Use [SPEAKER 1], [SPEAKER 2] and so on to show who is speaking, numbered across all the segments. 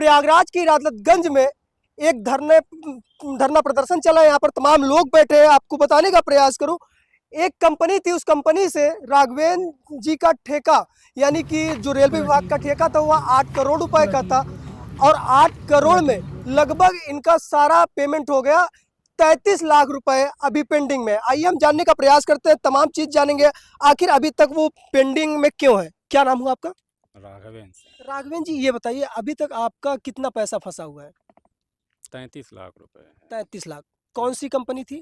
[SPEAKER 1] प्रयागराज की रादलतगंज में एक धरना प्रदर्शन चला। यहाँ पर तमाम लोग बैठे हैं। आपको बताने का प्रयास करूं, एक कंपनी थी, उस कंपनी से राघवेन जी का ठेका यानी कि जो रेलवे विभाग का ठेका था वह 8 करोड़ रुपए का था और 8 करोड़ में लगभग इनका सारा पेमेंट हो गया। 33 लाख रुपए अभी पेंडिंग में। आइए हम जानने का प्रयास करते हैं, तमाम चीज जानेंगे आखिर अभी तक वो पेंडिंग में क्यों है। क्या नाम हुआ आपका?
[SPEAKER 2] राघवेंद्र सिंह।
[SPEAKER 1] राघवेन जी, ये बताइए अभी तक आपका कितना पैसा फंसा हुआ है?
[SPEAKER 2] 33 लाख रुपए है।
[SPEAKER 1] 33 लाख। कौन सी कंपनी थी?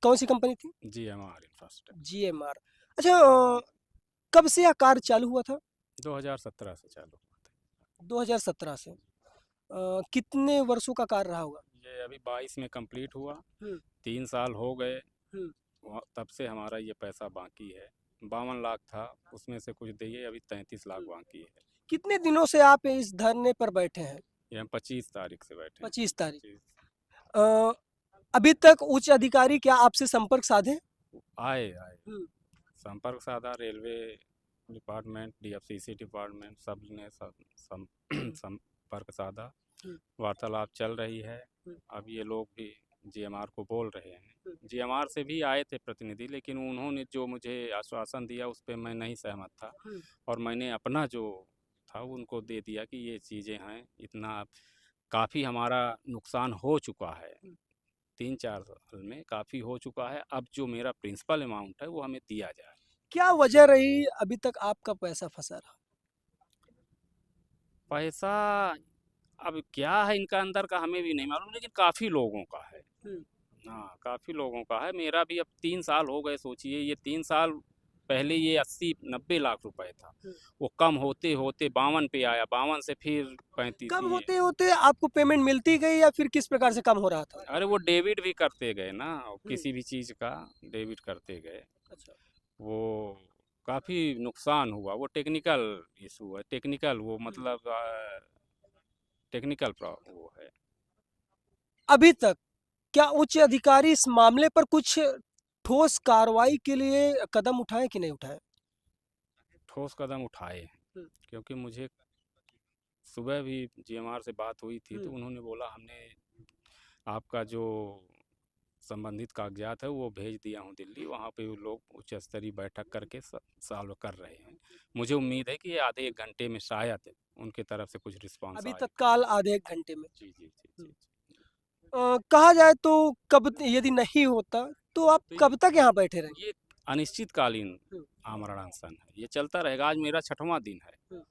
[SPEAKER 1] कौन सी कंपनी थी?
[SPEAKER 2] GMR infrastructure.
[SPEAKER 1] GMR। अच्छा, कब से यह कार्य चालू हुआ था?
[SPEAKER 2] 2017 से चालू हुआ था।
[SPEAKER 1] 2017 से। कितने वर्षों का कार्य रहा होगा?
[SPEAKER 2] ये अभी 22 में कंप्लीट हुआ।
[SPEAKER 1] हम्म।
[SPEAKER 2] 3 साल हो गए।
[SPEAKER 1] हम्म।
[SPEAKER 2] तब से हमारा ये पैसा बाकी है। 52 लाख था, उसमें से कुछ दिए, अभी 33 लाख बाकी है।
[SPEAKER 1] कितने दिनों से आप इस धरने पर बैठे हैं?
[SPEAKER 2] ये हम 25 तारीख से बैठे हैं।
[SPEAKER 1] 25 तारीख।
[SPEAKER 2] 25
[SPEAKER 1] अ, अभी तक उच्च अधिकारी क्या आपसे संपर्क साधे?
[SPEAKER 2] आए संपर्क साधा, रेलवे डिपार्टमेंट, DFCC डिपार्टमेंट, सब ने संपर्क साधा। वार्तालाप चल रही है। अब ये लोग भी GMR को बोल रहे हैं। GMR से भी आए थे प्रतिनिधि, लेकिन उन्होंने जो मुझे आश्वासन दिया उस पर मैं नहीं सहमत था और मैंने अपना जो था उनको दे दिया कि ये चीज़ें हैं, इतना काफ़ी हमारा नुकसान हो चुका है। 3-4 साल में काफ़ी हो चुका है। अब जो मेरा प्रिंसिपल अमाउंट है वो हमें दिया जाए।
[SPEAKER 1] क्या वजह रही अभी तक आपका पैसा फंसा रहा?
[SPEAKER 2] पैसा अब क्या है इनका अंदर का हमें भी नहीं मालूम, लेकिन काफ़ी लोगों का है। हाँ, काफ़ी लोगों का है। मेरा भी अब 3 साल हो गए। सोचिए, ये 3 साल पहले ये 80-90 लाख रुपए था, वो कम होते होते 52 पे आया, 52 से फिर 35
[SPEAKER 1] कम
[SPEAKER 2] ये।
[SPEAKER 1] होते होते आपको पेमेंट मिलती गई या फिर किस प्रकार से कम हो रहा था?
[SPEAKER 2] अरे वो डेबिट भी करते गए ना, किसी भी चीज़ का डेबिट करते गए।
[SPEAKER 1] अच्छा।
[SPEAKER 2] वो काफ़ी नुकसान हुआ। वो टेक्निकल इशू है, टेक्निकल वो मतलब टेक्निकल वो है।
[SPEAKER 1] अभी तक क्या उच्च अधिकारी इस मामले पर कुछ ठोस कार्रवाई के लिए कदम उठाए कि नहीं उठाए?
[SPEAKER 2] ठोस कदम उठाए हैं, क्योंकि मुझे सुबह भी GMR से बात हुई थी तो उन्होंने बोला हमने आपका जो संबंधित कागजात है वो भेज दिया हूँ दिल्ली, वहाँ पे वो लोग उच्च स्तरीय बैठक करके सॉल्व कर रहे हैं। मुझे उम्मीद है कि ये आधे 1 घंटे में शायद उनके तरफ से कुछ रिस्पांस
[SPEAKER 1] अभी
[SPEAKER 2] आए।
[SPEAKER 1] तत्काल आधे एक घंटे में?
[SPEAKER 2] जी जी जी जी।
[SPEAKER 1] कहा जाए तो कब, यदि नहीं होता तो आप
[SPEAKER 2] तो
[SPEAKER 1] कब तक यहाँ बैठे रहेंगे?
[SPEAKER 2] ये अनिश्चितकालीन आमरण अनशन है, ये चलता रहेगा। आज मेरा 6वां दिन है।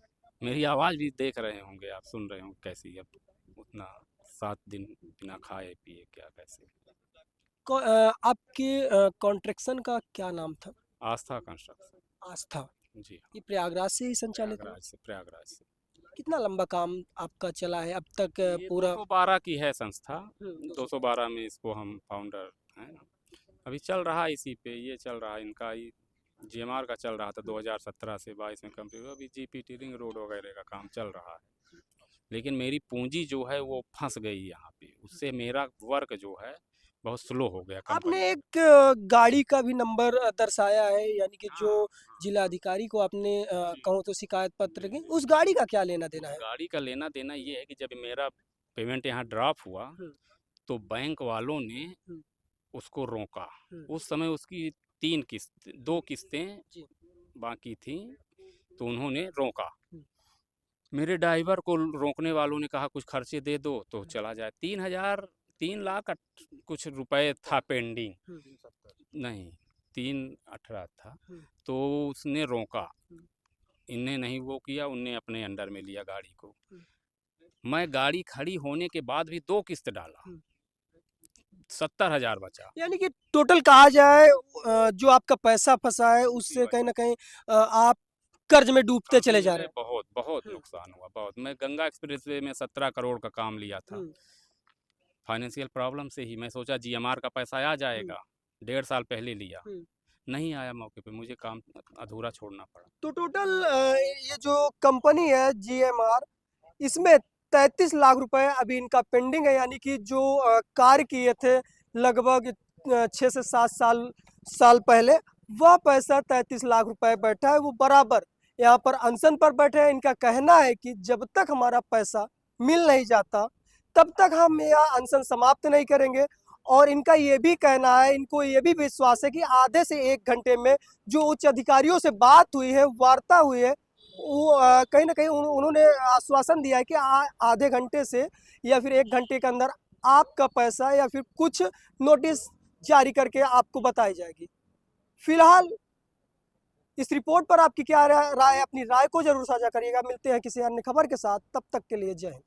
[SPEAKER 2] मेरी आवाज़ भी देख रहे होंगे आप, सुन रहे होंगे कैसी। अब उतना 7 दिन बिना खाए पिए क्या कैसे।
[SPEAKER 1] आपके कॉन्ट्रैक्शन का क्या नाम था?
[SPEAKER 2] आस्था कंस्ट्रक्शन।
[SPEAKER 1] आस्था।
[SPEAKER 2] जी हाँ।
[SPEAKER 1] ये प्रयागराज से ही संचालित है?
[SPEAKER 2] प्रयागराज से।
[SPEAKER 1] कितना लंबा काम आपका चला है अब तक
[SPEAKER 2] ये
[SPEAKER 1] पूरा?
[SPEAKER 2] 212 की है संस्था।
[SPEAKER 1] 200।
[SPEAKER 2] 212 में इसको हम फाउंडर हैं। अभी चल रहा है इसी पे, ये चल रहा है इनका ही। GMR का चल रहा था 2017 से 22 में कंप्लीट हुआ। अभी GPT रिंग रोड वगैरह का काम चल रहा है, लेकिन मेरी पूंजी जो है वो फंस गई यहाँ पे। उससे मेरा वर्क जो है बहुत स्लो हो गया
[SPEAKER 1] आपने
[SPEAKER 2] कंपनी।
[SPEAKER 1] एक गाड़ी का भी नंबर दर्शाया है, यानी कि जो जिला अधिकारी को आपने कहूँ तो शिकायत पत्र की, उस गाड़ी का क्या लेना देना है?
[SPEAKER 2] गाड़ी का लेना देना ये है कि जब मेरा पेमेंट यहाँ ड्रॉप हुआ तो बैंक वालों ने उसको रोका। उस समय उसकी 3 किस्त 2 किस्तें बाकी थी, तो उन्होंने रोका। मेरे ड्राइवर को रोकने वालों ने कहा कुछ खर्चे दे दो तो चला जाए। 3 लाख कुछ रुपए था पेंडिंग। नहीं, 318 था। तो उसने रोका, इनने नहीं वो किया, उनने अपने अंडर में लिया गाड़ी को। मैं गाड़ी खड़ी होने के बाद भी 2 किस्त डाला, 70,000 बचा।
[SPEAKER 1] यानी कि टोटल कहा जाए जो आपका पैसा फंसा है उससे कहीं ना कहीं आप कर्ज में डूबते चले जा रहे हैं।
[SPEAKER 2] बहुत बहुत नुकसान हुआ, बहुत। मैं गंगा एक्सप्रेसवे में 17 करोड़ का काम लिया था। फाइनेंशियल प्रॉब्लम से ही मैं सोचा GMR का पैसा आ जाएगा, 1.5 साल पहले लिया, नहीं आया मौके पे, मुझे काम अधूरा छोड़ना पड़ा।
[SPEAKER 1] तो टोटल ये जो कंपनी है GMR, इसमें 33 लाख रुपए अभी इनका पेंडिंग है, यानी कि जो कार्य किए थे लगभग 6 से 7 साल पहले, वह पैसा 33 लाख रुपए बैठा है। वो बराबर यहाँ पर अनशन पर बैठे हैं। इनका कहना है कि जब तक हमारा पैसा मिल नहीं जाता, तब तक हम यह अनशन समाप्त नहीं करेंगे। और इनका ये भी कहना है, इनको ये भी विश्वास है कि आधे से 1 घंटे में जो उच्च अधिकारियों से बात हुई है, वार्ता हुई है, वो कहीं न कहीं उन्होंने आश्वासन दिया है कि आधे घंटे से या फिर 1 घंटे के अंदर आपका पैसा या फिर कुछ नोटिस जारी करके आपको बताई जाएगी। फिलहाल इस रिपोर्ट पर आपकी क्या राय है? अपनी राय को ज़रूर साझा करिएगा। मिलते हैं किसी अन्य खबर के साथ, तब तक के लिए जय हिंद।